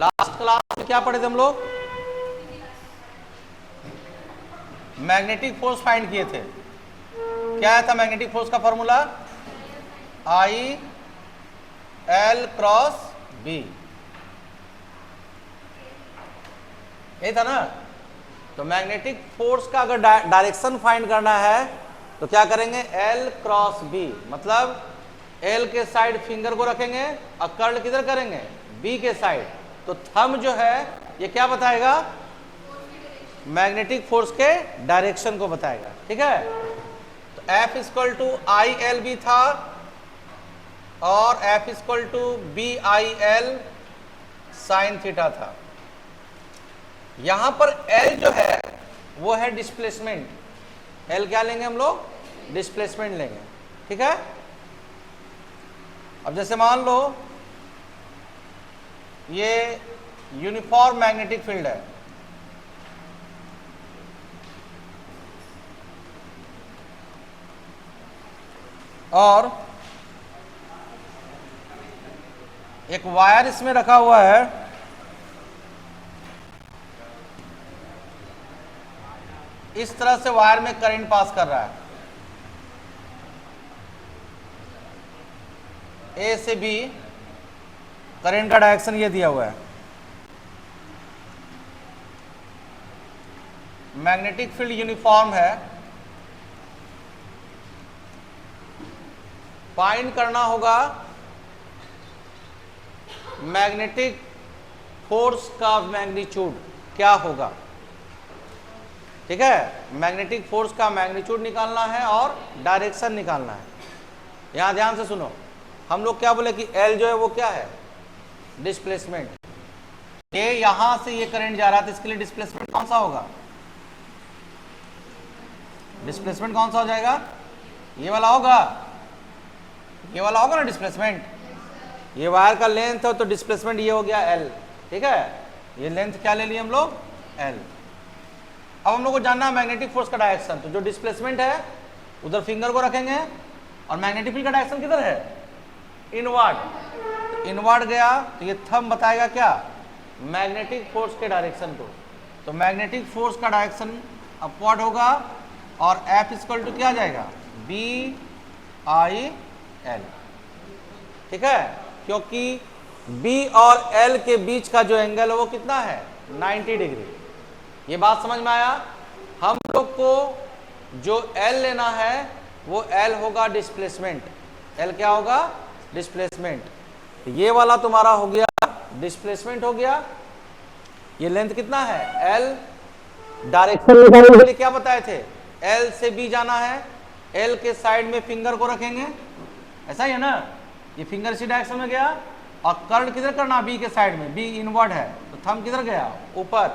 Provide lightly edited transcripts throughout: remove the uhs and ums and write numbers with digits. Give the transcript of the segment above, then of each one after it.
Last class में क्या पढ़े थे हम लोग? मैग्नेटिक फोर्स फाइंड किए थे। क्या था मैग्नेटिक फोर्स का formula? I L cross B, यही था ना। तो मैग्नेटिक फोर्स का अगर डायरेक्शन फाइंड करना है तो क्या करेंगे? एल क्रॉस बी, मतलब एल के साइड फिंगर को रखेंगे और कर्ल किधर करेंगे? बी के साइड। तो थंब जो है ये क्या बताएगा? मैग्नेटिक फोर्स के डायरेक्शन को बताएगा। ठीक है, तो F equal to I L भी था और F equal to B I L sine theta था। यहां पर L जो है वो है डिस्प्लेसमेंट। L क्या लेंगे हम लोग? डिस्प्लेसमेंट लेंगे। ठीक है, अब जैसे मान लो ये यूनिफॉर्म मैग्नेटिक फील्ड है, और एक वायर इसमें रखा हुआ है, इस तरह से वायर में करंट पास कर रहा है ए से बी। करंट का डायरेक्शन ये दिया हुआ है। मैग्नेटिक फील्ड यूनिफॉर्म है, फाइंड करना होगा मैग्नेटिक फोर्स का मैग्नीट्यूड क्या होगा। ठीक है, मैग्नेटिक फोर्स का मैग्नीट्यूड निकालना है और डायरेक्शन निकालना है। यहां ध्यान से सुनो, हम लोग क्या बोले कि L जो है वो क्या है? डिस्प्लेसमेंट। ये यहां से ये करंट जा रहा था, इसके लिए डिस्प्लेसमेंट कौन सा होगा? डिस्प्लेसमेंट कौन सा हो जाएगा? ये वाला होगा, ये वाला होगा ना डिस्प्लेसमेंट। ये वायर का लेंथ है तो डिस्प्लेसमेंट ये हो गया L। ठीक है, ये लेंथ क्या ले लिए हम लोग? L। अब हम लोग को जानना है मैग्नेटिक फोर्स का डायरेक्शन। तो जो डिस्प्लेसमेंट है उधर फिंगर को रखेंगे और मैग्नेटिक फील्ड का डायरेक्शन किधर है? इनवर्ड। तो इनवर्ड गया तो ये थंब बताएगा क्या? मैग्नेटिक फोर्स के डायरेक्शन को। तो मैग्नेटिक फोर्स का डायरेक्शन अपवर्ड होगा और F इक्वल टू क्या आ जाएगा? B I L. ठीक है, क्योंकि B और L के बीच का जो एंगल है वो कितना है? 90 डिग्री। ये बात समझ में आया? हम लोग को जो L लेना है वो L होगा डिस्प्लेसमेंट। L क्या होगा? डिस्प्लेसमेंट। ये वाला तुम्हारा हो गया डिस्प्लेसमेंट हो गया। ये लेंथ कितना है? L। डायरेक्शन निकालने के लिए क्या बताए थे? L से B जाना है, L के साइड में फिंगर को रखेंगे, ऐसा ही है ना। ये फिंगर इसी डायरेक्शन में गया और कर्ल किधर करना? B के साइड में, B इनवर्ड है तो थंब किधर गया? ऊपर।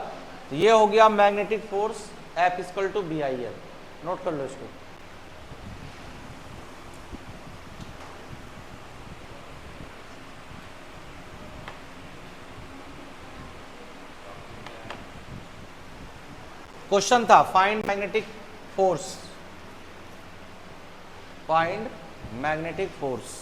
तो ये हो गया magnetic force F equal to B I L. Note कर लो इसको। क्वेश्चन था find magnetic force, find magnetic force.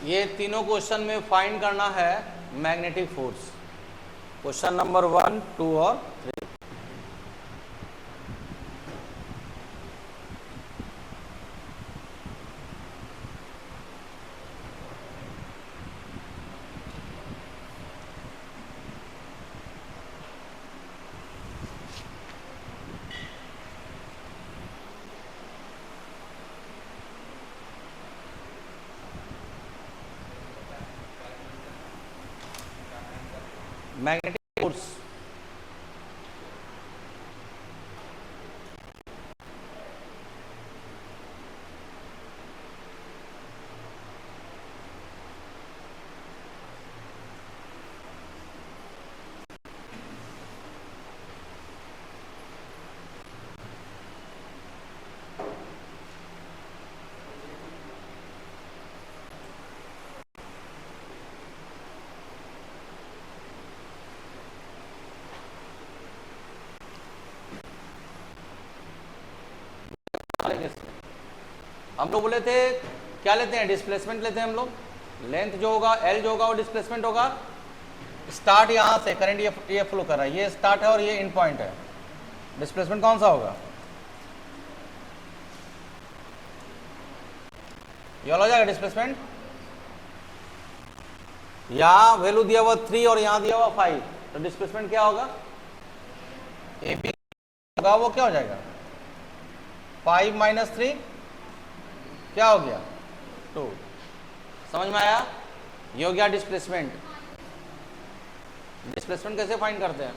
ये तीनों क्वेश्चन में फाइंड करना है मैग्नेटिक फोर्स। क्वेश्चन नंबर 1, 2 और 3। मैग्नेटिक फोर्स जाएगा इसमें? हम लोग बोले थे क्या लेते हैं, डिस्प्लेसमेंट लेते हैं हम लोग। लेंथ जो होगा एल जो होगा वो डिस्प्लेसमेंट होगा। स्टार्ट यहाँ से करंट ये फ्लो कर रहा है, ये स्टार्ट है और ये एंड पॉइंट है, डिस्प्लेसमेंट कौन सा होगा? ये वाला हो जाएगा डिस्प्लेसमेंट। यहाँ वैल्यू दिया हुआ 3 और यहाँ दिया हुआ 5, तो डिस्प्लेसमेंट क्या होगा? ए बी होगा, वो क्या हो जाएगा? 5 माइनस 3 क्या हो गया? 2। समझ में आया? ये हो गया डिस्प्लेसमेंट। डिस्प्लेसमेंट कैसे फाइंड करते हैं?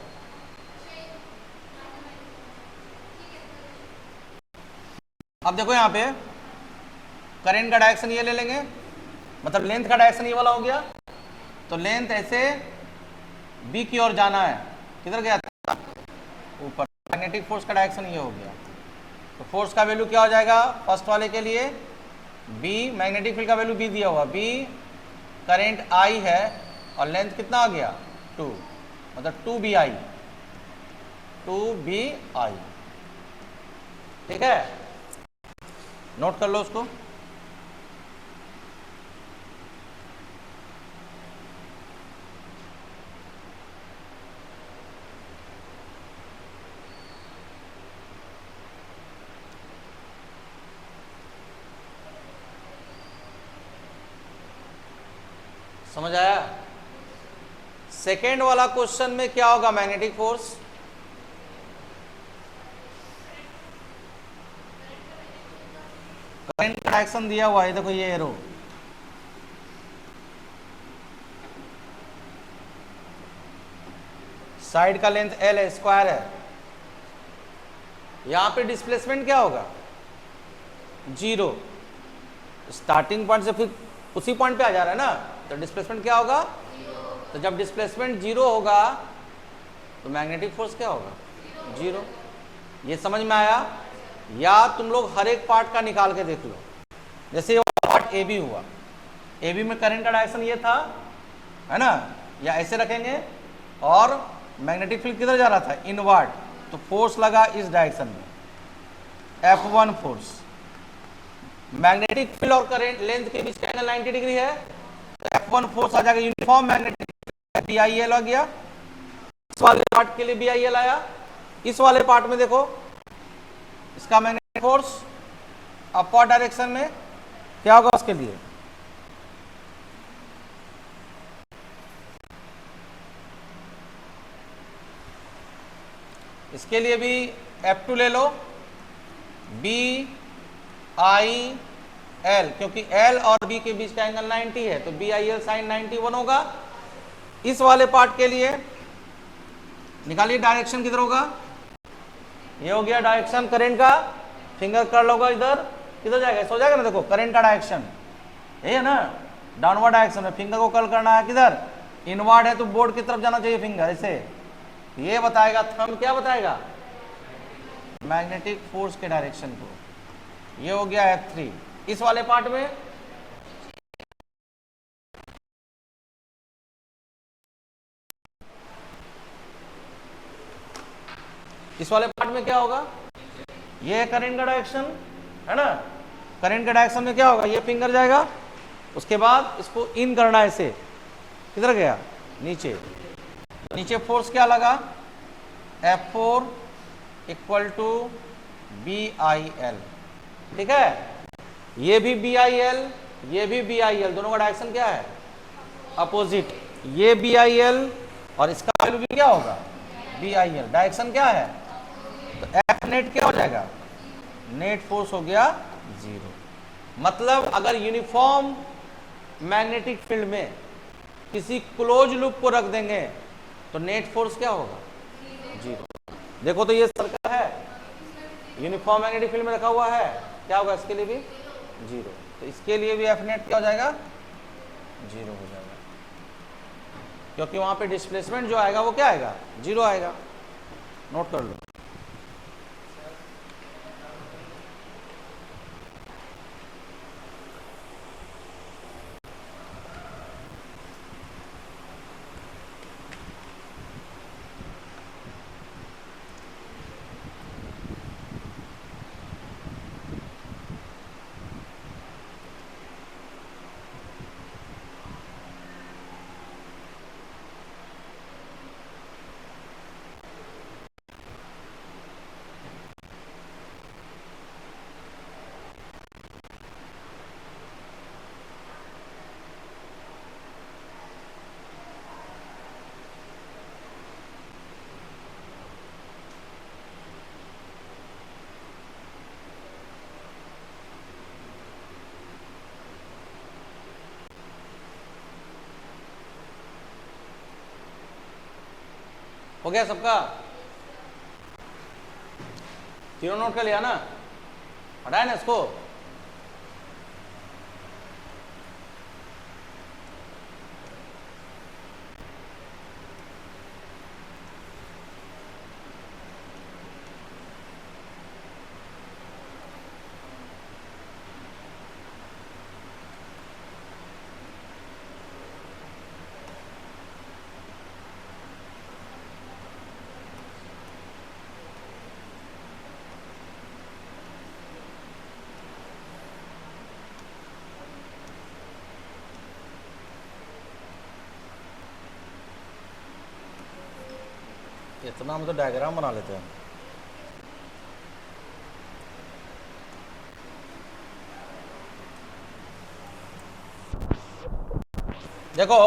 अब देखो यहाँ पे करंट का डायरेक्शन ये ले लेंगे, मतलब लेंथ का डायरेक्शन ये वाला हो गया, तो लेंथ ऐसे बी की ओर जाना है, किधर गया था? ऊपर। मैग्नेटिक फोर्स का डायरेक्शन ये हो गया, तो फोर्स का वैल्यू क्या हो जाएगा फर्स्ट वाले के लिए? बी, मैग्नेटिक फील्ड का वैल्यू बी दिया हुआ, बी करंट आई है और लेंथ कितना आ गया? 2, मतलब 2BI, 2BI। ठीक है, नोट कर लो उसको। समझ आया? सेकेंड वाला क्वेश्चन में क्या होगा? मैग्नेटिक फोर्स करंट का डायरेक्शन दिया हुआ है, देखो ये एरो, साइड का लेंथ L है, स्क्वायर है। यहां पे डिस्प्लेसमेंट क्या होगा? 0। स्टार्टिंग पॉइंट से फिर उसी पॉइंट पे आ जा रहा है ना, तो डिस्प्लेसमेंट क्या होगा? 0। तो जब डिस्प्लेसमेंट 0 होगा तो मैग्नेटिक फोर्स क्या होगा? 0। ये समझ में आया? या तुम लोग हर एक पार्ट का निकाल के देख लो। जैसे ये पार्ट ए बी हुआ, ए बी में करंट का डायरेक्शन ये था, है ना, या ऐसे रखेंगे, और मैग्नेटिक फील्ड किधर जा रहा था? इनवर्ड, तो फोर्स लगा इस डायरेक्शन में, F1 फोर्स। मैग्नेटिक फील्ड और करंट लेंथ के बीच का एंगल 90 डिग्री है, तो F1 फोर्स आ जाएगा यूनिफॉर्म मैग्नेटिक, BIL आ गया। इस वाले पार्ट के लिए BIL आया। इस वाले पार्ट में देखो इसका मैग्नेटिक फोर्स अपवर्ड डायरेक्शन में क्या होगा उसके लिए? इसके लिए भी F2 ले लो, BIL, क्योंकि L और B के बीच का एंगल 90 है, तो BIL sin 91 होगा। इस वाले पार्ट के लिए निकालिए डायरेक्शन किधर होगा? ये हो गया डायरेक्शन करंट का, फिंगर कर्ल होगा इधर, किधर जाएगा? सो जाएगा ना, देखो करंट का डायरेक्शन ये है ना, डाउनवर्ड डायरेक्शन में फिंगर को कर्ल करना है, किधर? इनवर्ड है, तो बोर्ड की तरफ जाना चाहिए फिंगर, ऐसे। ये बताएगा थंब, क्या बताएगा? मैग्नेटिक फोर्स के डायरेक्शन को। ये हो गया F3। इस वाले पार्ट में क्या होगा? ये करंट का डायरेक्शन है ना, करंट के डायरेक्शन में क्या होगा? ये फिंगर जाएगा, उसके बाद इसको इन करना है, ऐसे किधर गया? नीचे। नीचे फोर्स क्या लगा? F4 equal to BIL। ठीक है, ये भी BIL, ये भी BIL, दोनों का डायरेक्शन क्या है? अपोजिट। ये BIL और इसका वैल्यू भी क्या होगा? BIL। डायरेक्शन क्या है? तो F नेट क्या हो जाएगा? नेट फोर्स हो गया 0। मतलब अगर यूनिफॉर्म मैग्नेटिक फील्ड में किसी क्लोज लूप को रख देंगे तो नेट फोर्स क्या होगा? 0। देखो तो ये सर्कल है, यूनिफॉर्म मैग्नेटिक फील्ड में रखा हुआ है, क्या होगा इसके लिए भी? 0। तो इसके लिए भी F नेट क्या हो जाएगा? 0 हो जाएगा, क्योंकि वहां पे डिस्प्लेसमेंट जो आएगा वो क्या आएगा? 0 आएगा। नोट कर लो। हो गया सबका? तीनों नोट कर लिया ना? हटाए ना इसको? इतना हम तो डायग्राम बना लेते हैं। देखो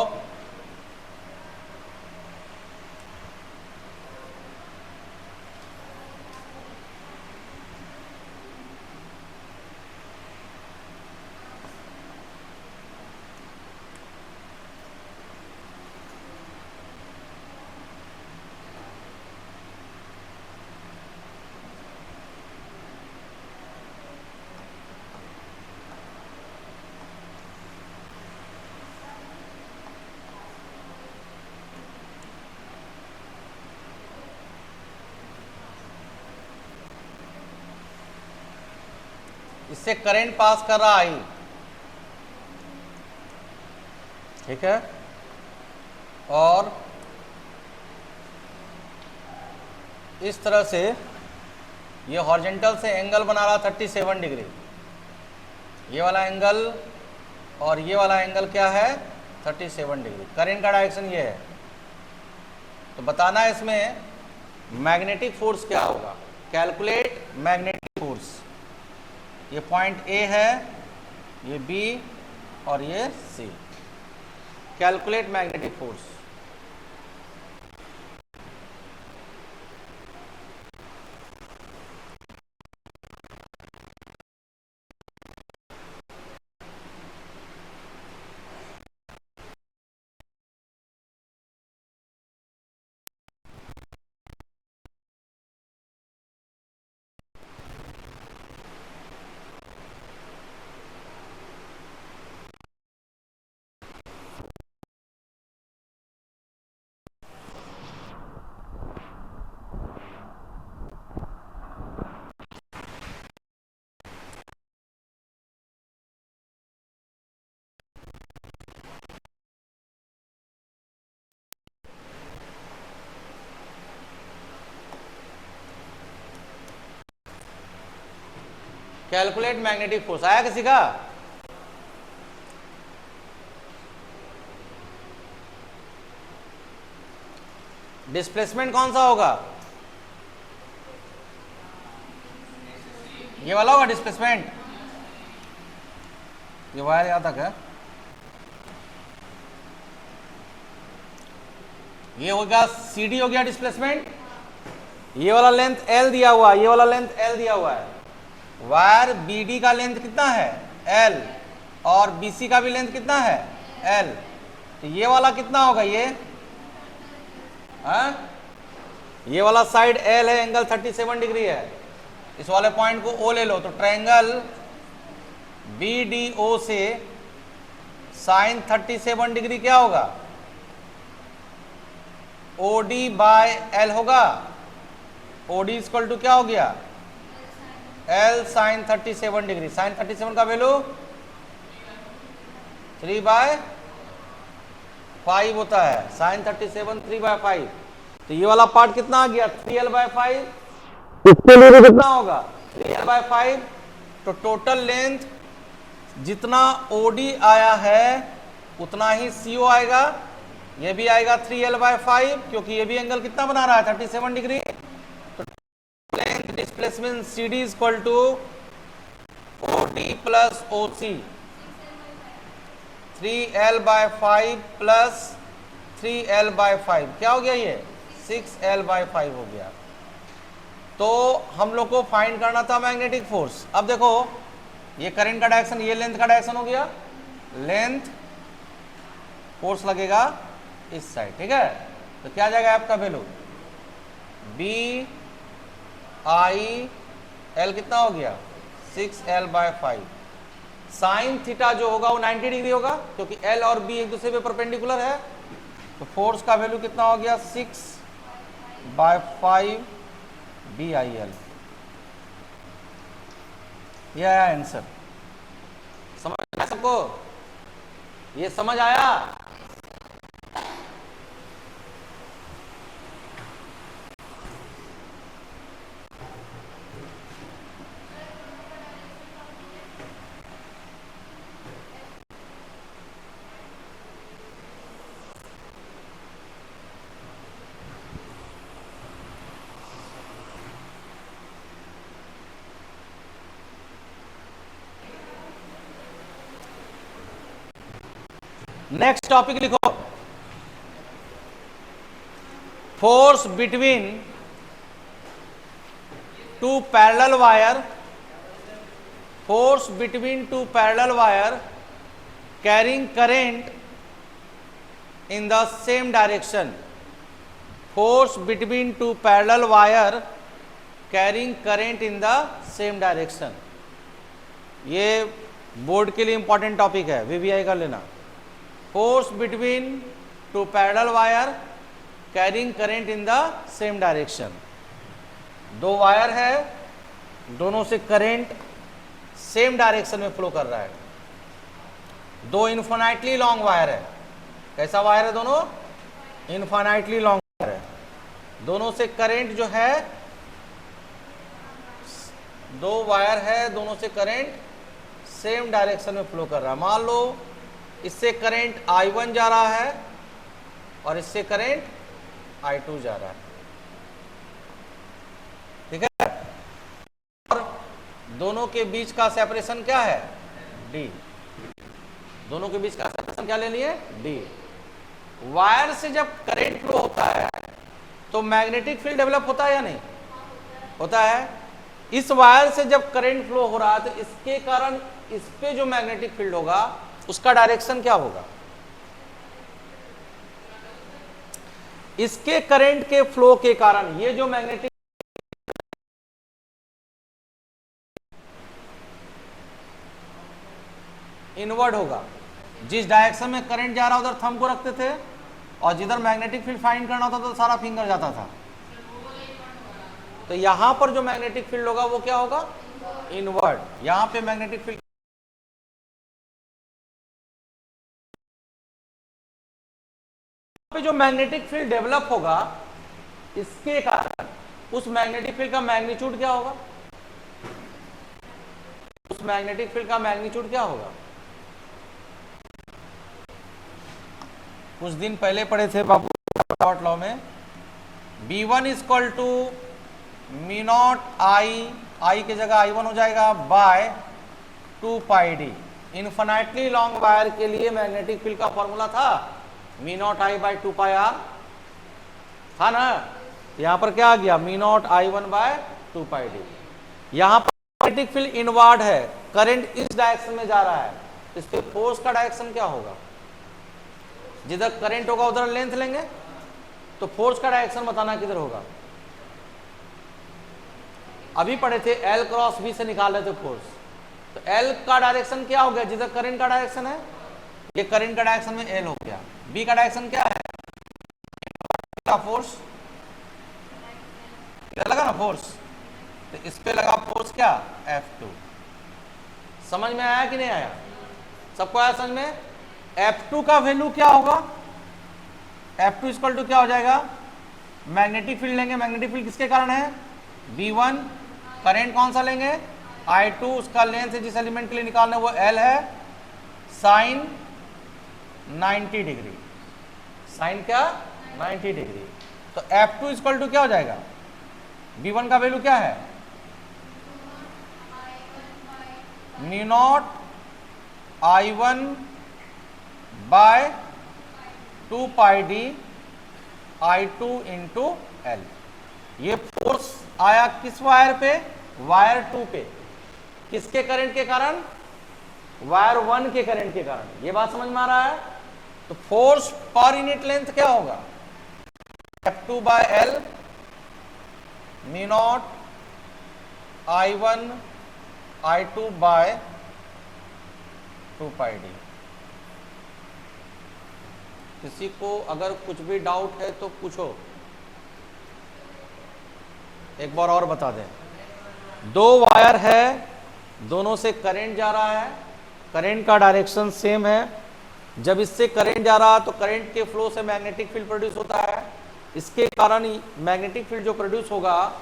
इससे करंट पास कर रहा आई, ठीक है, और इस तरह से ये हॉरिजॉन्टल से एंगल बना रहा 37 डिग्री, ये वाला एंगल और ये वाला एंगल क्या है 37 डिग्री। करंट का डायरेक्शन ये है, तो बताना है इसमें मैग्नेटिक फोर्स क्या होगा। Calculate magnetic force. ये पॉइंट ए है, ये बी और ये C. Calculate magnetic force. Calculate magnetic force आया किसी का? डिस्प्लेसमेंट कौन सा होगा? ये वाला होगा डिस्प्लेसमेंट। ये वायर यहाँ तक है, ये हो गया CD हो गया डिस्प्लेसमेंट। ये वाला लेंथ L दिया हुआ है, ये वाला लेंथ L दिया हुआ है। वायर BD का लेंथ कितना है L, और BC का भी लेंथ कितना है L। तो ये वाला कितना होगा ये? ये वाला साइड L है, एंगल 37 डिग्री है। इस वाले पॉइंट को O ले लो, तो ट्रायंगल BDO से साइन 37 डिग्री क्या होगा? OD बाय L होगा। OD इक्वल टू क्या हो गया? L sign 37 degree. साइन 37 का वैल्यू 3/5 होता है। साइन 37 3/5। तो ये वाला पार्ट कितना आ गया? 3L/5। इसके लिए भी कितना होगा? 3L/5। तो टोटल लेंथ जितना OD आया है उतना ही CO आएगा। ये भी आएगा 3L/5, क्योंकि ये भी एंगल कितना बना रहा है 37 डिग्री। तो length displacement CD equal to OD plus OC। 3L/5 plus 3L/5 क्या हो गया? ये 6L/5 हो गया। तो हम लोग को फाइंड करना था मैग्नेटिक फोर्स। अब देखो ये करंट का डायरेक्शन, ये लेंथ का डायरेक्शन हो गया। लेंथ फोर्स लगेगा इस साइड, ठीक है। तो क्या आ जाएगा आपका वैल्यू? बी आई एल कितना हो गया 6L/5। साइन थीटा जो होगा वो 90 डिग्री होगा क्योंकि एल और बी एक दूसरे पे परपेंडिकुलर है। तो फोर्स का वैल्यू कितना हो गया 6/5 BIL। ये आया आंसर। समझ आया सबको? ये समझ आया? नेक्स्ट टॉपिक लिखो, force between two parallel wire, force between two parallel wire carrying current in the same direction. Force between two parallel wire carrying current in the same direction. ये बोर्ड के लिए इंपॉर्टेंट टॉपिक है, VVI कर लेना। Force between two parallel wire carrying current in the same direction. दो wire है, दोनों से करंट सेम डायरेक्शन में फ्लो कर रहा है। दो इनफाइनाइटली लॉन्ग वायर है। कैसा वायर है? दोनों इनफाइनाइटली लॉन्ग वायर है। दोनों से करंट जो है, दो वायर है, दोनों से करंट सेम डायरेक्शन में फ्लो कर रहा है। मान लो इससे करंट I1 जा रहा है और इससे करंट I2 जा रहा है, ठीक है। और दोनों के बीच का सेपरेशन क्या है? D। दोनों के बीच का सेपरेशन क्या ले लिए? D। वायर से जब करंट फ्लो होता है तो मैग्नेटिक फील्ड डेवलप होता है या नहीं होता है? इस वायर से जब करंट फ्लो हो रहा है तो इसके कारण इस पे जो मैग्नेटिक फील्ड होगा उसका डायरेक्शन क्या होगा? इसके करंट के फ्लो के कारण ये जो मैग्नेटिक इनवर्ड होगा। जिस डायरेक्शन में करंट जा रहा उधर थंब को रखते थे और जिधर मैग्नेटिक फील्ड फाइंड करना होता तो सारा फिंगर जाता था। तो यहां पर जो मैग्नेटिक फील्ड होगा वो क्या होगा? इनवर्ड। यहां पे मैग्नेटिक फील्ड पे जो मैग्नेटिक फील्ड डेवलप होगा इसके कारण उस मैग्नेटिक फील्ड का मैग्नीट्यूड क्या होगा? उस मैग्नेटिक फील्ड का मैग्नीट्यूड क्या होगा? कुछ दिन पहले पढ़े थे बाबू लॉ में, B1 equal to mu naught I की जगह I1 हो जाएगा bye 2πd। Infinitely long wire के लिए मैग्नेटिक फील्ड का फॉर्मूला था me not I bye 2πr, था ना। यहां पर क्या आ गया? Mu naught I1 by 2πd। यहां पर मैग्नेटिक फील्ड इनवर्ड है, करंट इस डायरेक्शन में जा रहा है, इस पे फोर्स का डायरेक्शन क्या होगा? जिधर करंट होगा उधर लेंथ लेंगे, तो फोर्स का डायरेक्शन बताना किधर होगा? अभी पढ़े थे L क्रॉस B से निकाल रहे थे फोर्स। तो L का डायरेक्शन क्या हो गया? जिधर करंट का डायरेक्शन है, ये करंट का डायरेक्शन में L हो गया। B का डायरेक्शन क्या है? का फोर्स लगा ना फोर्स, तो इस पे लगा फोर्स क्या? F2। समझ में आया कि नहीं आया? सबको आया समझ में? F2 का वैल्यू क्या होगा? F2 इक्वल टू क्या हो जाएगा? मैग्नेटिक फील्ड लेंगे। मैग्नेटिक फील्ड किसके कारण है? B1। करंट कौन सा लेंगे? I2। उसका लेंथ जिस एलिमेंट के लिए निकालना है वो L है, साइन 90 डिग्री। साइन क्या? 90 डिग्री। तो F2 इक्वल टू क्या हो जाएगा? B1 का वैल्यू क्या है? Mu naught I1 by 2πd I2 into L। ये फोर्स आया किस वायर पे? वायर 2 पे। किसके करंट के कारण? वायर 1 के करंट के कारण। ये बात समझ में आ रहा है? तो फोर्स पर यूनिट लेंथ क्या होगा? F2 by L mu naught I1 I2 by 2 pi D. किसी को अगर कुछ भी डाउट है तो पूछो, एक बार और बता दें। दो वायर है, दोनों से करंट जा रहा है, करंट का डायरेक्शन सेम है। जब इससे करंट जा रहा है तो करंट के फ्लो से मैग्नेटिक फील्ड प्रोड्यूस होता है। इसके कारण मैग्नेटिक फील्ड जो प्रोड्यूस होगा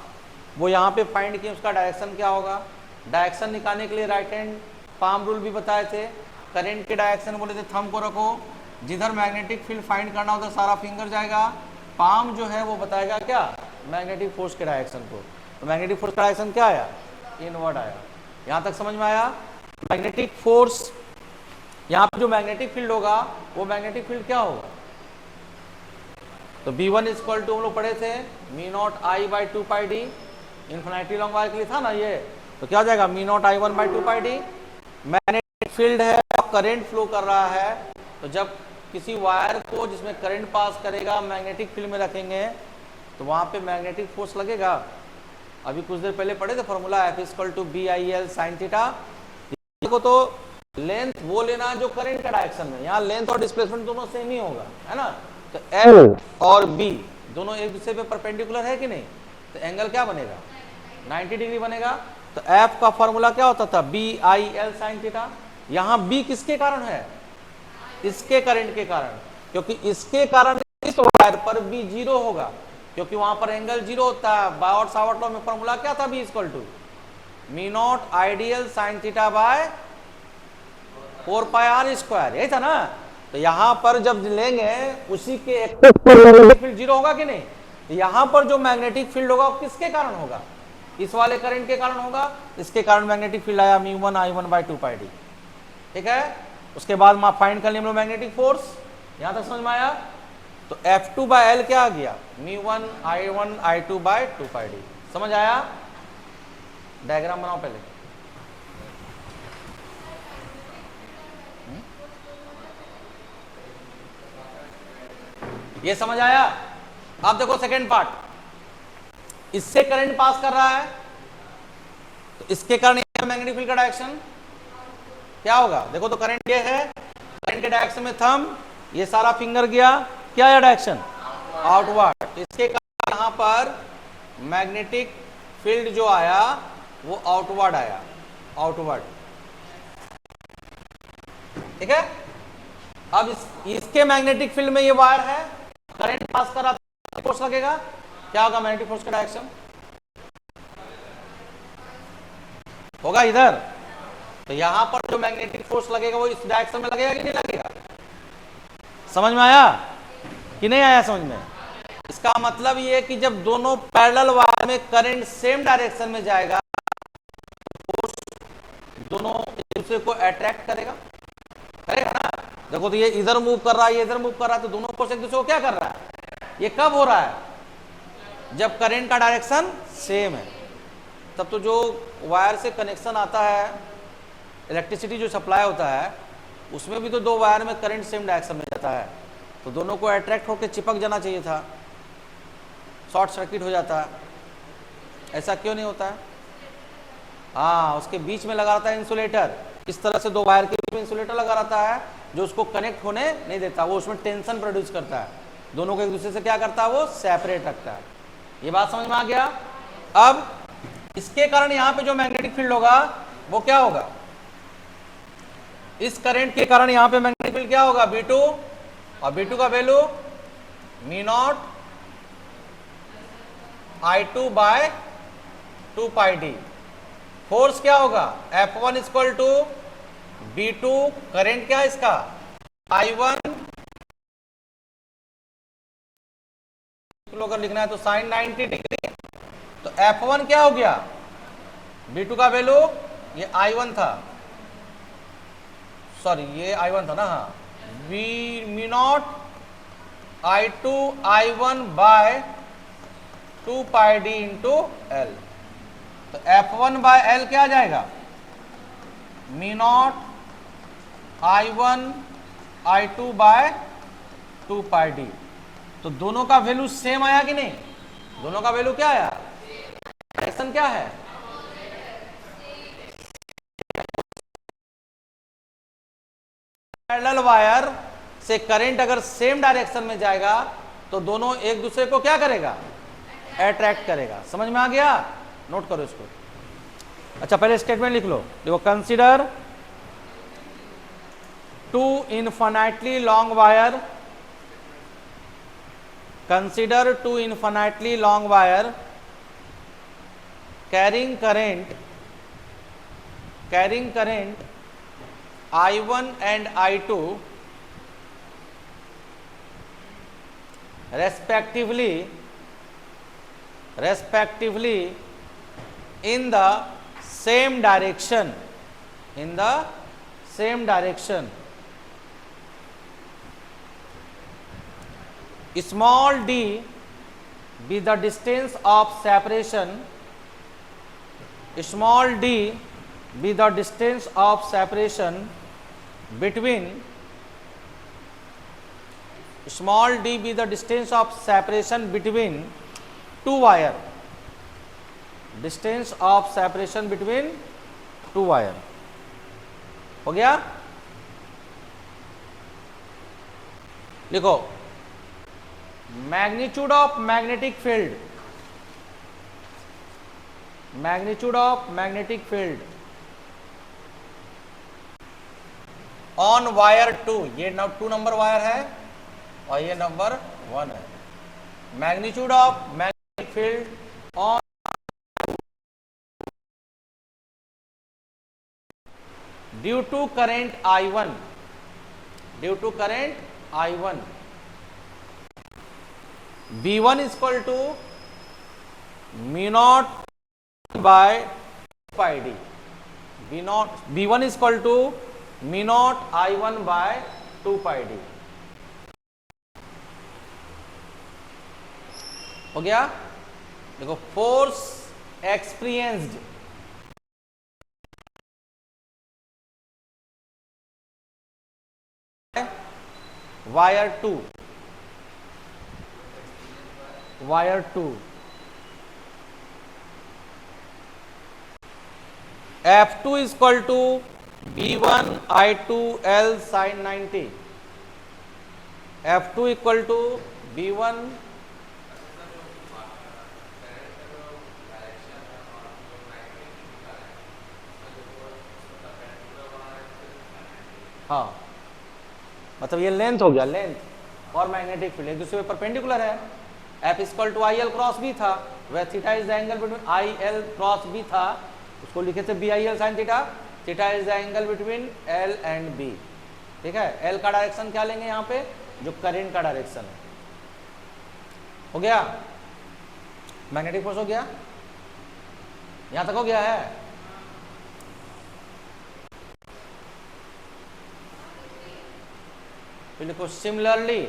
वो यहाँ पे फाइंड किए, उसका डायरेक्शन क्या होगा। डायरेक्शन निकालने के लिए राइट हैंड पाम रूल भी बताए थे। करंट के डायरेक्शन बोले थे थंब को रखो, जिधर मैग्नेटिक फील्ड फाइंड करना होता सारा फिंगर जाएगा, पाम जो है वो बताएगा क्या, मैग्नेटिक फोर्स के डायरेक्शन को। तो मैग्नेटिक फोर्स का डायरेक्शन क्या आया, इनवर्ड आया। यहाँ तक समझ में आया। मैग्नेटिक फोर्स, यहाँ पे जो मैग्नेटिक फील्ड होगा वो मैग्नेटिक फील्ड क्या होगा, तो B1 इक्वल टू हम लोग पढ़े थे me not I by 2 pi D, infinity long wire के लिए था ना ये, तो क्या हो जाएगा mu naught I1 by 2 pi D. Magnetic field है और करंट फ्लो कर रहा है, तो जब किसी वायर को जिसमें करंट पास करेगा मैग्नेटिक फील्ड में रखेंगे तो वहां पे मैग्नेटिक फोर्स लगेगा। अभी कुछ देर पहले पढ़े थे formula F equal to BIL sine theta. को तो लेंथ वो लेना जो करंट का डायरेक्शन में, यहाँ लेंथ और डिस्प्लेसमेंट दोनों सेम ही होगा, है ना। तो L और B दोनों एक दूसरे पे परपेंडिकुलर है कि नहीं, तो एंगल क्या बनेगा, 90 डिग्री बनेगा। तो F का फॉर्मूला क्या होता था, BIL साइन थीटा। यहाँ B किसके कारण है, इसके करंट के कारण, क्योंकि इसके कारण इस वायर पर B 0 होगा, क्योंकि वहां पर एंगल 0 होता है। बायट सावर्ट लॉ में फॉर्मूला क्या था, B equal to mu naught I dl sine theta by 4 pi R square, यही था ना। तो यहां पर जब लेंगे उसी के एक्सिस पर मैग्नेटिक फील्ड 0 होगा कि नहीं, तो यहां पर जो मैग्नेटिक फील्ड होगा वो किसके कारण होगा, इस वाले करंट के कारण होगा। इसके कारण मैग्नेटिक फील्ड आया μ1 I1 बाई 2 पाई डी, ठीक है। उसके बाद फाइंड कर लिया मैग्नेटिक फोर्स, यहां तक समझ में आया। तो F2 बाय L क्या आ गया, μ1 I1 I2 by 2 pi D. समझ आया। डायग्राम बनाओ पहले। ये समझ आया। अब देखो सेकेंड पार्ट, इससे करंट पास कर रहा है तो इसके कारण मैग्नेटिक फील्ड का डायरेक्शन क्या होगा, देखो तो करंट ये है, करंट के डायरेक्शन में थंब, ये सारा फिंगर गया, क्या है डायरेक्शन, आउटवर्ड। इसके कारण यहां पर मैग्नेटिक फील्ड जो आया वो आउटवर्ड आया, आउटवर्ड, ठीक है। अब इसके मैग्नेटिक फील्ड में ये वायर है, करंट पास कर रहा था, फोर्स लगेगा, क्या होगा, मैग्नेटिक फोर्स का डायरेक्शन होगा इधर। तो यहां पर जो मैग्नेटिक फोर्स लगेगा वो इस डायरेक्शन में लगेगा कि नहीं लगेगा, समझ में आया कि नहीं आया समझ में। इसका मतलब ये है कि जब दोनों पैरेलल वायर में करंट सेम डायरेक्शन में जाएगा फोर्स दोनों एक दूसरे को अट्रैक्ट करेगा, करेगा ना। देखो तो ये इधर मूव कर रहा है, ये इधर मूव कर रहा है, तो दोनों फोर्स एक दूसरे को क्या कर रहा है, ये कब हो रहा है, जब करंट का डायरेक्शन सेम है। तब तो जो वायर से कनेक्शन आता है, इलेक्ट्रिसिटी जो सप्लाई होता है उसमें भी तो दो वायर में करंट सेम डायरेक्शन में जाता है, तो दोनों को अट्रैक्ट होकर चिपक जाना चाहिए था, शॉर्ट सर्किट हो जाता है। ऐसा क्यों नहीं होता है, हाँ उसके बीच में लगा रहता है इंसुलेटर, इस तरह से दो वायर के बीच में इंसुलेटर लगा रहता है जो उसको कनेक्ट होने नहीं देता, वो उसमें टेंशन प्रोड्यूस करता है, दोनों को एक दूसरे से क्या करता है, वो सेपरेट रखता है। ये बात समझ में आ गया। अब इसके कारण यहाँ पे जो मैग्नेटिक फील्ड होगा वो क्या होगा, इस करंट के कारण यहाँ पे मैग्नेटिक फील्ड क्या होगा, B2, और B2 का value mu naught I2 by 2 pi D. Force क्या होगा, F1 equal to B2, current क्या है इसका I1, अगर लिखना है तो साइन 90 डिग्री, तो F1 क्या हो गया, B2 का वैल्यू ये I1 था, सॉरी ये I1 था ना, हाँ, mu naught I2 I1 by 2 pi D into L. तो F1 बाय एल क्या आ जाएगा, mu naught I1 I2 by 2 pi D. तो दोनों का वैल्यू सेम आया कि नहीं, दोनों का वैल्यू क्या आया, डायरेक्शन क्या है? पैरेलल वायर से करंट अगर सेम डायरेक्शन में जाएगा तो दोनों एक दूसरे को क्या करेगा? अट्रैक्ट करेगा। समझ में आ गया? नोट करो इसको। अच्छा, पहले स्टेटमेंट लिख लो। देखो, consider two infinitely long wire, consider two infinitely long wire carrying current I1 and I2 respectively in the same direction, small d be the distance of separation, small d be the distance of separation between, small d be the distance of separation between two wire, distance of separation between two wire। हो गया? लिखो, magnitude of magnetic field, on wire 2, ये 2 number wire है और ये number 1 है। Magnitude of magnetic field on due to current I1, V1 is equal to mu naught by 2 pi d, V1 is equal to mu naught I1 by 2 pi d। हो गया? देखो, force experienced wire 2, F2 is equal to B1 I2 L sin 90, F2 equal to B1 हाँ, मतलब ये length हो गया, length और magnetic field एक दूसरे पे परपेंडिकुलर है। F equal to I L cross B था, वह थीटा is the angle between I L cross B था, उसको लिखे थे B I L sine theta, theta is the angle between L and B. ठीक है, एल का डायरेक्शन क्या लेंगे यहाँ पे? जो करेंट का डायरेक्शन है। हो गया? मैग्नेटिक फोर्स हो गया? यहां तक हो गया है? फिर लिखो सिमिलरली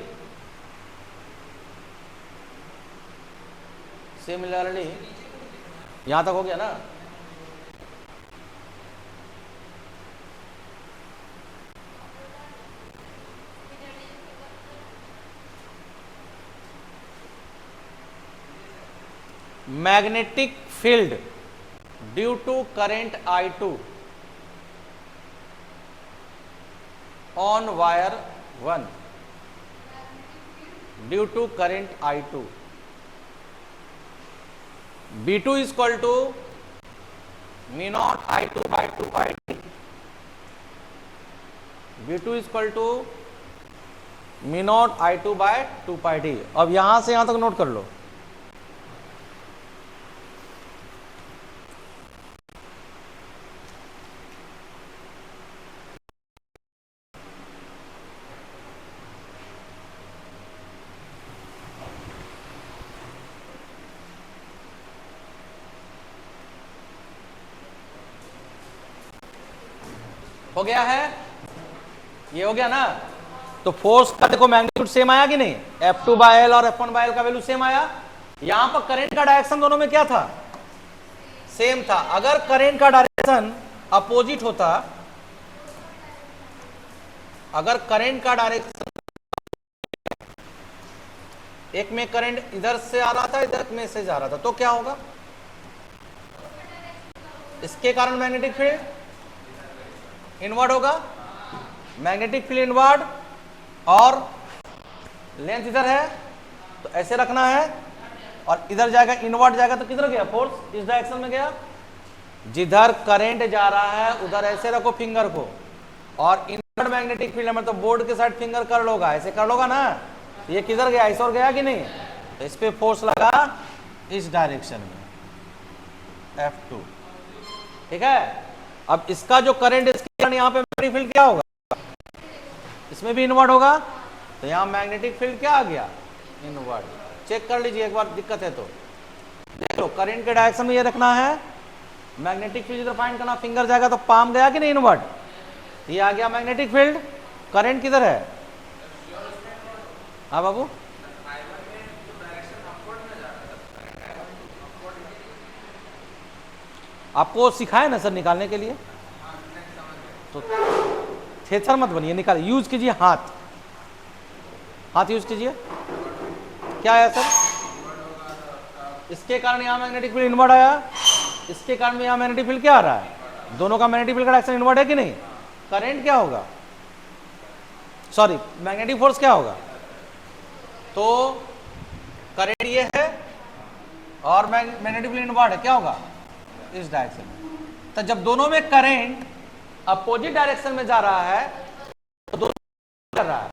यहां तक हो गया ना? Magnetic field due to current I2 on wire 1, due to current I2, B2 is equal to mu naught I2 by 2 pi d, B2 is equal to mu naught I2 by 2 pi d। अब यहां से यहां तक note कर लो। हो गया है? ये हो गया ना? तो फोर्स का देखो मैग्नीट्यूड सेम आया कि नहीं? F2 बाय एल और F1 बाय एल का वैल्यू सेम आया। यहां पर करंट का डायरेक्शन दोनों में क्या था? सेम था। अगर करंट का डायरेक्शन अपोजिट होता, अगर करंट का डायरेक्शन एक में करंट इधर से आ रहा था, इधर में से जा रहा था, तो क्या होगा? इसके कारण मैग्नेटिक फील्ड इनवर्ड होगा, मैग्नेटिक फील्ड इनवर्ड, और लेंथ इधर है तो ऐसे रखना है, और इधर जाएगा इनवर्ड जाएगा तो किधर गया, फोर्स इस डायरेक्शन में गया। जिधर करंट जा रहा है उधर ऐसे रखो फिंगर को, और इनवर्ड मैग्नेटिक फील्ड में तो बोर्ड के साइड फिंगर कर लोगा, ऐसे कर लोगा ना, ये किधर गया, इस ओर गया कि नहीं, तो इस पे फोर्स लगा इस डायरेक्शन में F2, ठीक है। अब इसका जो करंट इसके कारण यहाँ पे मैग्नेटिक फील्ड क्या होगा, इसमें भी इनवर्ड होगा, तो यहाँ मैग्नेटिक फील्ड क्या आ गया, इनवर्ड। चेक कर लीजिए एक बार, दिक्कत है तो देख लो, करंट के डायरेक्शन में ये रखना है, मैग्नेटिक फील्ड इधर फाइंड करना, फिंगर जाएगा तो पाम गया कि नहीं इनवर्ड, ये आ गया मैग्नेटिक फील्ड, करंट किधर है, हाँ बाबू, आपको सिखाया ना सर निकालने के लिए, तो थेथर मत बनिए, निकाल यूज कीजिए, हाथ हाथ यूज कीजिए। क्या आया सर, इसके कारण यहाँ मैग्नेटिक फील्ड इनवर्ड आया, इसके कारण में यहाँ मैग्नेटिक फील्ड क्या आ रहा है, दोनों का मैग्नेटिक फील्ड का डायरेक्शन इनवर्ड है कि नहीं, करंट क्या होगा, सॉरी मैग्नेटिक फोर्स क्या होगा, तो करंट ये है और मैग्नेटिक फील्ड इनवर्ड है, क्या होगा, इस डायरेक्शन में। तो जब दोनों में करंट अपोजिट डायरेक्शन में जा रहा है तो दोनों कर रहा है,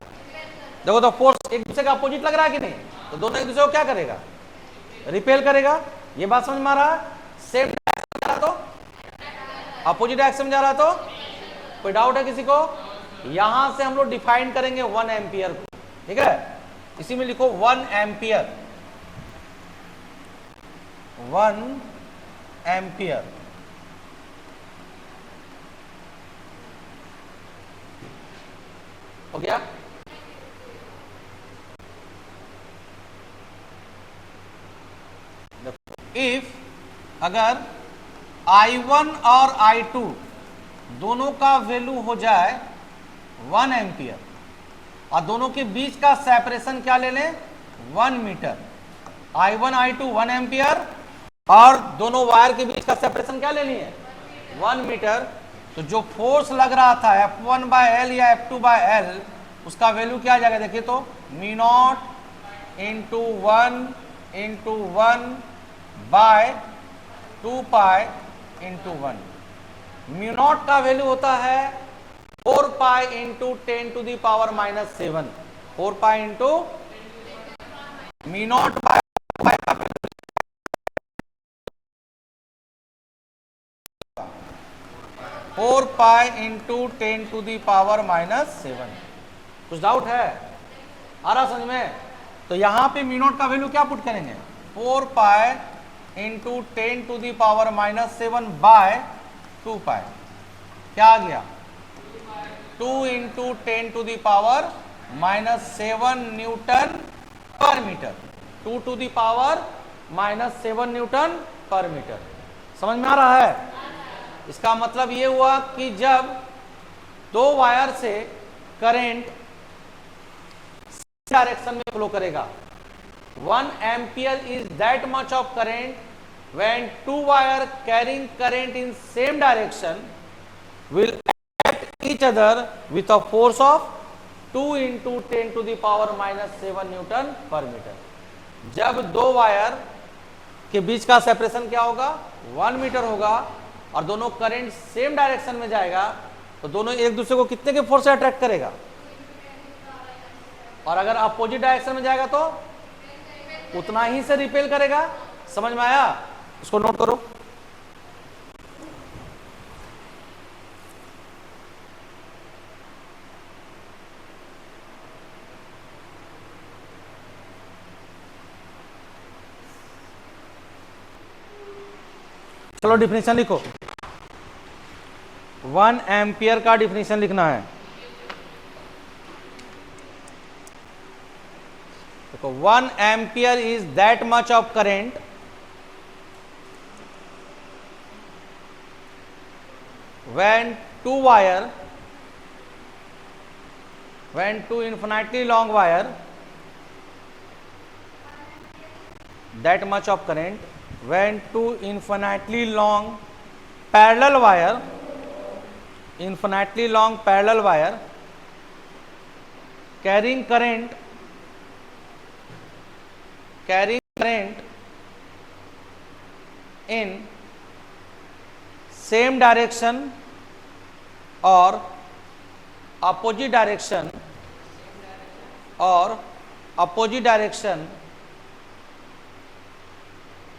देखो तो फोर्स एक दूसरे का अपोजिट लग रहा है कि नहीं, तो दोनों एक दूसरे को क्या करेगा, रिपेल करेगा। ये बात समझ में आ रहा है, सेम डायरेक्शन में जा रहा तो अपोजिट डायरेक्शन में जा रहा तो कोई डाउट है किसी को, यहां से हम लोग डिफाइन करेंगे 1 एम्पियर को, ठीक है, इसी में लिखो 1 एम्पियर, 1 एम्पियर, हो गया। इफ अगर I1 और I2 दोनों का वैल्यू हो जाए 1 एम्पियर और दोनों के बीच का सेपरेशन क्या ले लें, 1 मीटर, I1 I2 1 एम्पियर और दोनों वायर के बीच का सेपरेशन क्या लेनी है, 1 मीटर, तो जो फोर्स लग रहा था F1/L या F2/L उसका वैल्यू क्या आ जाएगा, देखिए तो μ0 इंटू 1/2π इंटू 1, μ0 का वैल्यू होता है 4π into 10 to the power -7, 4π into μ0 by 4π into 10 to the power -7। कुछ डाउट है, आ रहा समझ में, तो यहां पे μ0 का वैल्यू क्या पुट करेंगे, 4π into 10 to the power -7 by 2π, क्या आ गया, 2 into 10 to the power -7 newton per metre, 2 to the power -7 newton per metre. समझ में आ रहा है, इसका मतलब ये हुआ कि जब दो वायर से करंट डायरेक्शन में फ्लो करेगा, 1 ampere is that much of current when 2 wire carrying current in same direction will act each other with a force of 2 into 10 to the power -7 newton per metre. जब दो wire के बीच का separation क्या होगा, 1 metre होगा और दोनों current same direction में जाएगा, तो दोनों एक दूसरे को कितने के फोर्स से अट्रैक्ट करेगा, और अगर अपोजिट डायरेक्शन में जाएगा तो उतना ही से रिपेल करेगा। समझ में आया, इसको नोट करो। चलो डिफिनेशन लिखो, 1 एम्पियर का डिफिनेशन लिखना है। देखो 1 ampere is that much of current when two infinitely long wire, that much of current when two infinitely long parallel wire, infinitely long parallel wire carrying current in same direction or opposite direction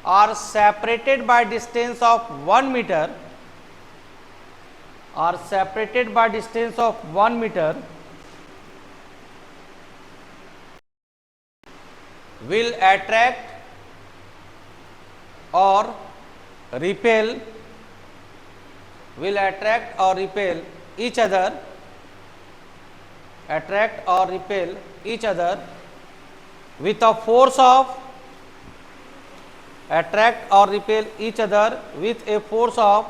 are separated by distance of 1 meter, will attract or repel each other with a force of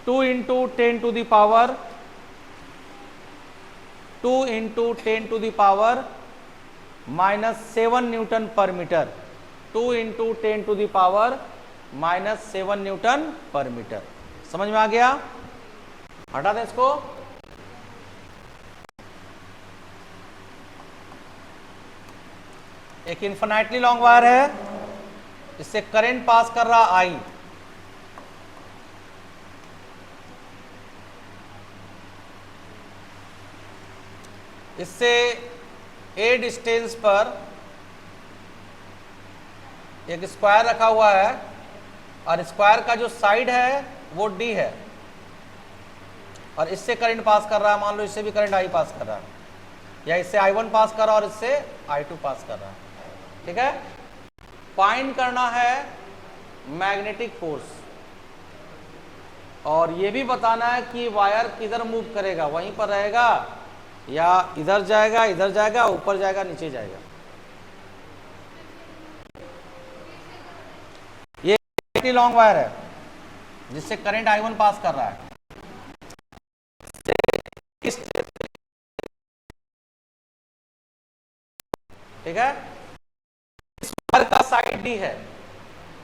2 into 10 to the power minus 7 Newton per meter. 2 into 10 to the power minus 7 Newton per meter. समझ में आ गया? हटा दें इसको। एक infinitely long wire है, इससे current pass कर रहा आई, इससे ए डिस्टेंस पर एक स्क्वायर रखा हुआ है और स्क्वायर का जो साइड है वो डी है और इससे करंट पास कर रहा है। मान लो इससे भी करंट आई पास कर रहा है, या इससे I1 पास कर रहा है और इससे I2 पास कर रहा है। ठीक है, फाइंड करना है मैग्नेटिक फोर्स और ये भी बताना है कि वायर किधर मूव करेगा, वहीं पर रहेगा या इधर जाएगा, ऊपर जाएगा, नीचे जाएगा। ये लॉन्ग वायर है जिससे करंट I1 पास कर रहा है। ठीक है, इस वायर का साइड डी है,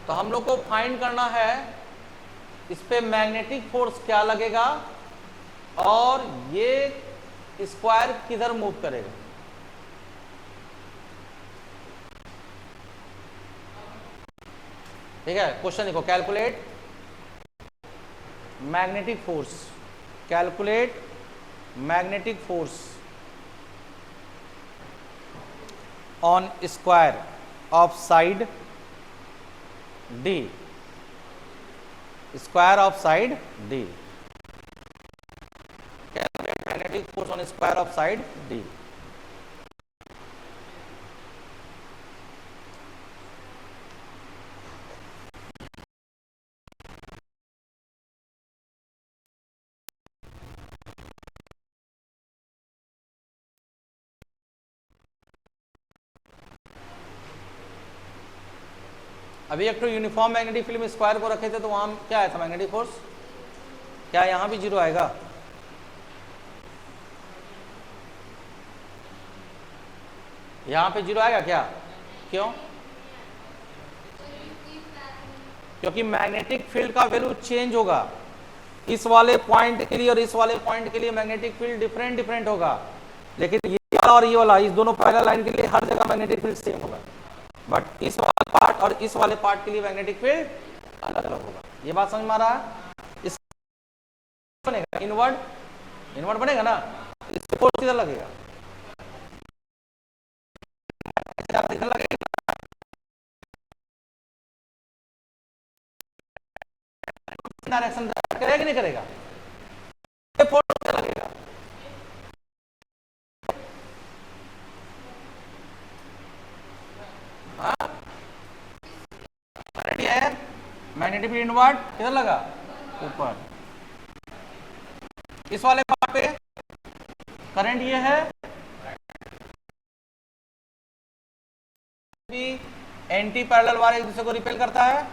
तो हम लोग को फाइंड करना है इस पे मैग्नेटिक फोर्स क्या लगेगा और ये स्क्वायर किधर मूव करेगा। ठीक है, क्वेश्चन देखो, calculate magnetic force on square of side D, magnetic force on square of side D. अभी एक तो यूनिफॉर्म मैग्नेटिक फील्ड में स्क्वायर को रखे थे तो वहां क्या आया था मैग्नेटिक फोर्स, क्या यहां भी जीरो आएगा? यहां पे जीरो आएगा क्या? क्यों? क्योंकि मैग्नेटिक फील्ड का वैल्यू चेंज होगा। इस वाले पॉइंट के लिए और इस वाले पॉइंट के लिए मैग्नेटिक फील्ड डिफरेंट होगा, लेकिन ये वाला और ये वाला, इस दोनों पैरेलल लाइन के लिए हर जगह मैग्नेटिक फील्ड सेम होगा, बट इस वाला पार्ट और इस वाले पार्ट के लिए मैग्नेटिक फील्ड अलग अलग होगा। ये बात समझ में आ रहा है? इस बनेगा इनवर्ड बनेगा ना, इससे फोर्स किधर लगेगा? डायरेक्शन करेगा कि नहीं करेगा? फोर्स लगेगा। मैग्नेटिक फील्ड इनवर्ड किधर लगा? ऊपर। इस वाले पार्ट पे करंट ये है, एंटी पैरेलल वायर एक दूसरे को रिपेल करता है।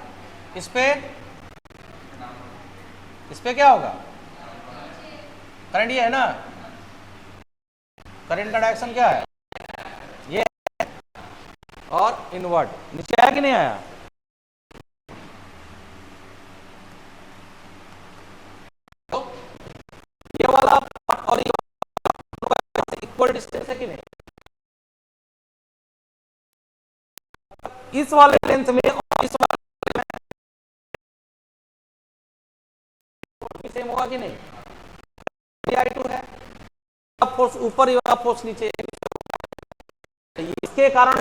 इस पे क्या होगा? करंट ये है ना, करंट का डायरेक्शन क्या है? ये और इनवर्ड। नीचे आया कि नहीं आया? इक्वल डिस्टेंस है कि नहीं? इस वाले लेंथ में और इस वाले में सेम होगा कि नहीं? I2 है, फोर्स ऊपर या फोर्स नीचे, इसके कारण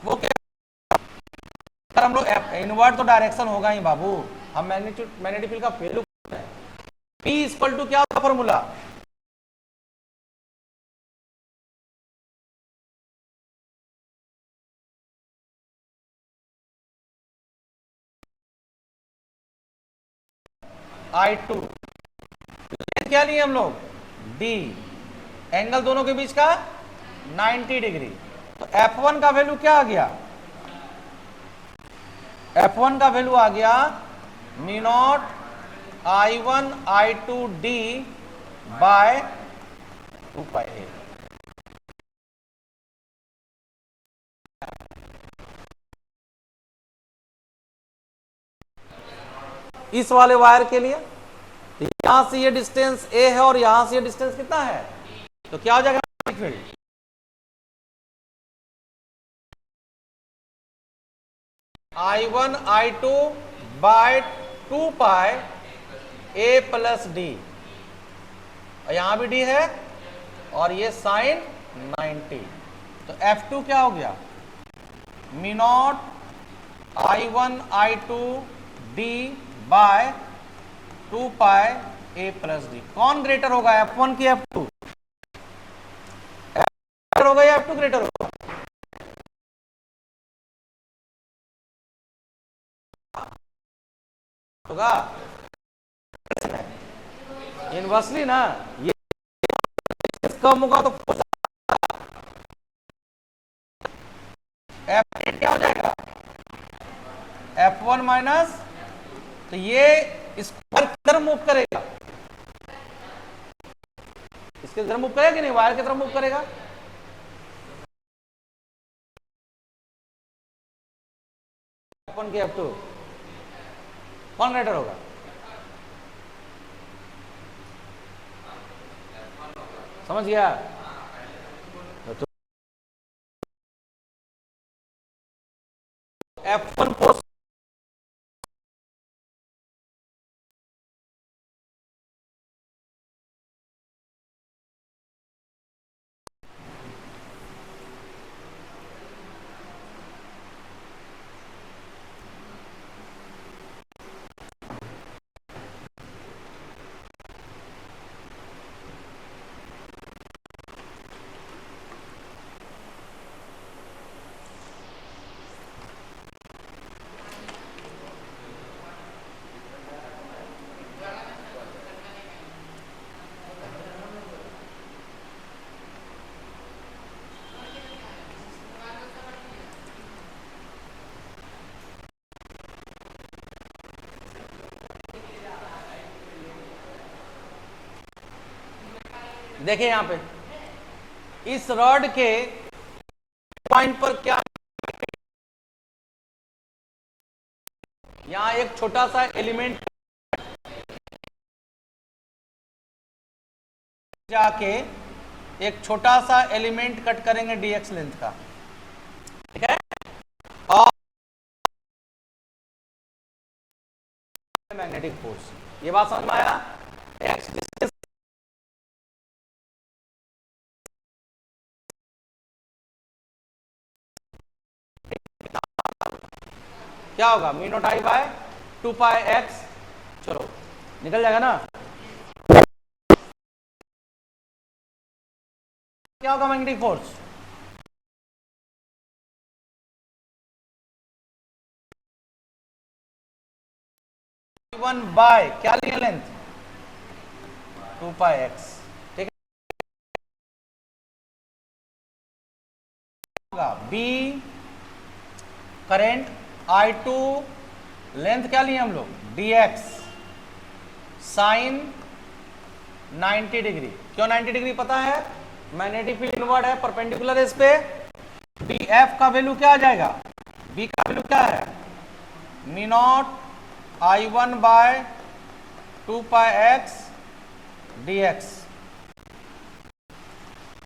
वो क्या, हम लोग इनवर्ट तो डायरेक्शन होगा ही बाबू, हम मैग्नीट्यूड फील्ड का वैल्यू P इक्वल टू क्या होगा फॉर्मूला? I2 क्या लिए हम लोग? D, एंगल दोनों के बीच का 90 डिग्री। तो F1 का वैल्यू क्या आ गया? F1 का वैल्यू आ गया mu naught I1 I2 D by 2 pi A। इस वाले वायर के लिए तो यहां से ये डिस्टेंस A है और यहां से ये डिस्टेंस कितना है, तो क्या हो जाएगा field? I1 I2 by 2 pi A plus D, यहां भी D है और ये साइन 90, तो F2 क्या हो गया? Mu naught I1 I2 D by 2 pi A plus D। कौन ग्रेटर होगा, F1 की F2? F होगा या F2 ग्रेटर होगा? होगा इनवर्सली ना, ये कम होगा तो F क्या हो जाएगा? F1 माइनस, तो ये इसको किधर मूव करेगा? इसके तरफ मूव करेगा कि नहीं? वायर की तरफ मूव करेगा। F1 की F2 कौन ग्रेटर होगा? समझ गया? तो F1 फोर्स देखिए यहां पे इस रॉड के पॉइंट पर क्या, यहां एक छोटा सा एलिमेंट जाके एक छोटा सा एलिमेंट कट करेंगे dx लेंथ का, ठीक है? और मैग्नेटिक फोर्स, ये बात समझ में आया? x डिस्टेंस क्या होगा? Mu naught I by 2 pi x, चलो निकल जाएगा ना। क्या होगा मैग्नेटिक फोर्स? I1 बाय क्या लिए लेंथ? 2 पाई x, ठीक है? B करंट, I2 लेंथ क्या लिए हम लोग? dx sine 90 degree. क्यों 90 डिग्री पता है? मैग्नेटिक फील्ड इनवर्ड है, परपेंडिकुलर इस पे। df का वैल्यू क्या आ जाएगा? b का वैल्यू क्या है? Mu naught I1 by 2 pi X D X.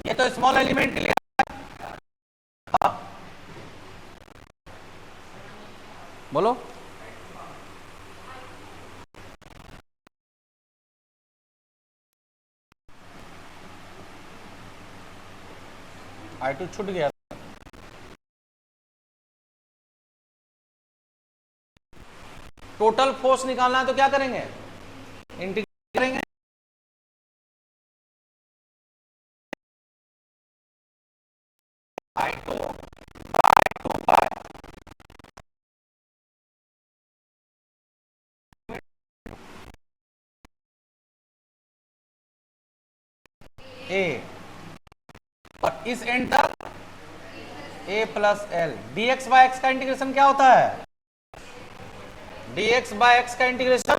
ये तो स्मॉल एलिमेंट के लिए बोलो। I2 छूट गया। टोटल फोर्स निकालना है तो क्या करेंगे, इंटीग्रेट करेंगे। I2 ए और इस एंड तक a plus l. dx by x का इंटीग्रेशन क्या होता है, dx बाय एक्स का integration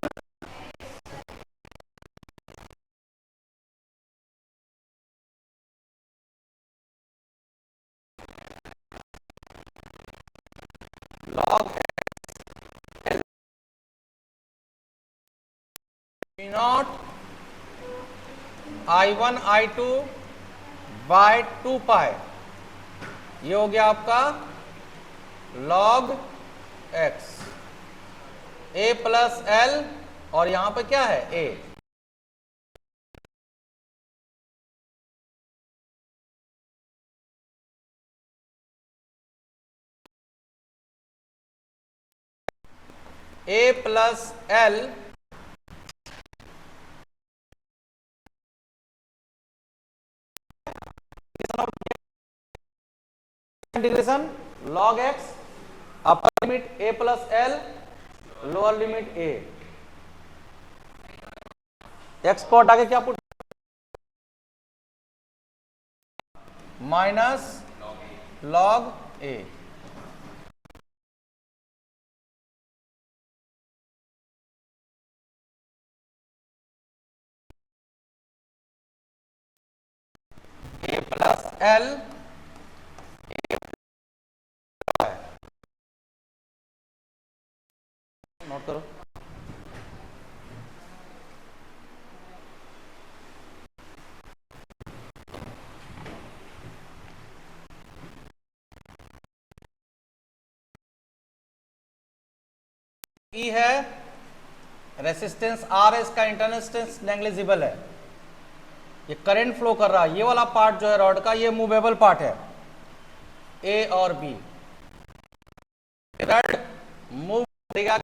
log mu naught I1 I2 by 2 pi, ये हो गया आपका log x a plus l और यहां पे क्या है a। a plus l integration log x upper limit a plus l, lower limit a। x को हटा के क्या put, minus log a। a plus l note करो। ई है रेसिस्टेंस, आर है इसका इंटरनल रेसिस्टेंस नेग्लिजिबल है। ये करंट फ्लो कर रहा है, ये वाला पार्ट जो है रॉड का ये मूवेबल पार्ट है ए और बी। रॉड मूव करेगा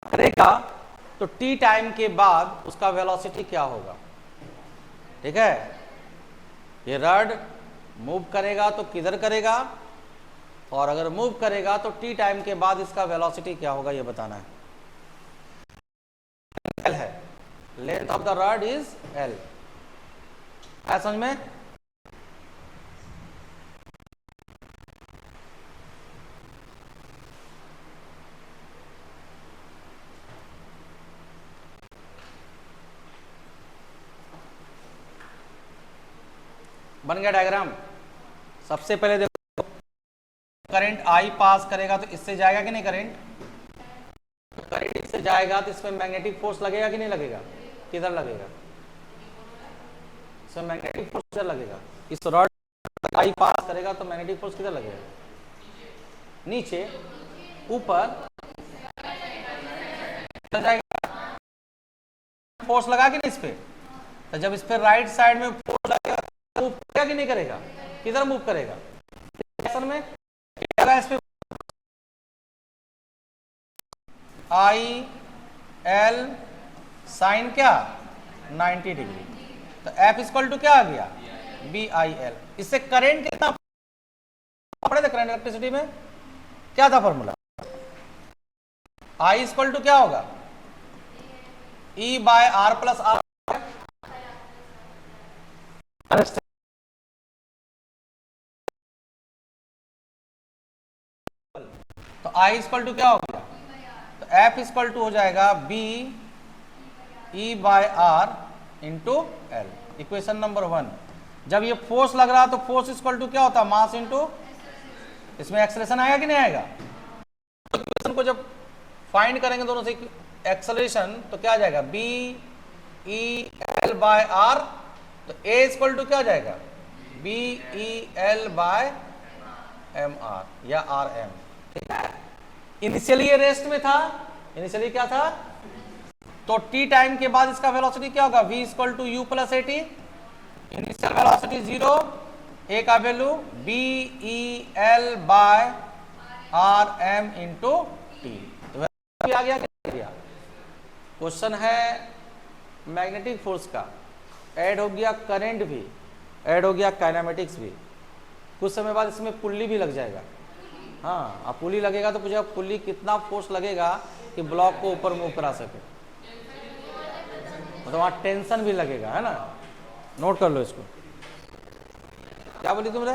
करेगा तो टी टाइम के बाद उसका वेलोसिटी क्या होगा, ठीक है। ये रॉड मूव करेगा तो किधर करेगा, और अगर मूव करेगा तो टी टाइम के बाद इसका वेलोसिटी क्या होगा ये बताना है। एल है, length of the rod is L. है समझ में? बन गया डायग्राम। सबसे पहले देखो करंट आई पास करेगा तो इससे जाएगा कि नहीं करंट, करंट इससे जाएगा तो इसमें मैग्नेटिक फोर्स लगेगा कि नहीं लगेगा, किधर लगेगा, इसमें मैग्नेटिक फोर्स किधर लगेगा। इस रॉड आई पास करेगा तो मैग्नेटिक फोर्स किधर लगेगा, नीचे, ऊपर जाएगा। फोर्स लगा कि नहीं इस पे, तो जब इस पे राइट साइड में फोर्स लगेगा मूव करेगा कि नहीं करेगा, किधर मूव करेगा, में इस पे आई एल साइन क्या 90 डिग्री, तो एफ इक्वल टू क्या आ गया बी आई एल। इससे करंट कितना पढ़े थे करंट इलेक्ट्रिसिटी में, क्या था फॉर्मूला, आई इक्वल टू क्या होगा E by R plus R. तो आई इक्वल टू क्या हो गया, तो एफ इक्वल टू हो जाएगा B E by R into L. Equation number 1। जब ये फोर्स लग रहा तो फोर्स इक्वल टू क्या होता, मास इंटू, इसमें एक्सलेशन आएगा कि नहीं आएगा, एक्सेलरेशन को जब फाइंड करेंगे दोनों से एक्सेलरेशन, तो क्या आ जाएगा B E L by R, तो ए इक्वल टू क्या आ जाएगा B E L by M R या आर एम। ठीक है, इनिशियली ये रेस्ट में था, इनिशियली क्या था, तो टी टाइम के बाद इसका वेलोसिटी क्या होगा v equal to U plus A T, initial velocity 0, A का value B E L by R M into T. तो आ गया क्या, क्वेश्चन है मैग्नेटिक फोर्स का, ऐड हो गया करंट भी, ऐड हो गया काइनेमेटिक्स भी, कुछ समय बाद इसमें पुल्ली भी लग जाएगा। हाँ, अब पुल्ली लगेगा तो पूछेगा पुल्ली कितना फोर्स लगेगा कि ब्लॉक को ऊपर मूव करा सके, मतलब वहाँ टेंशन भी लगेगा, है ना, नोट कर लो इसको। क्या बोली तुमने?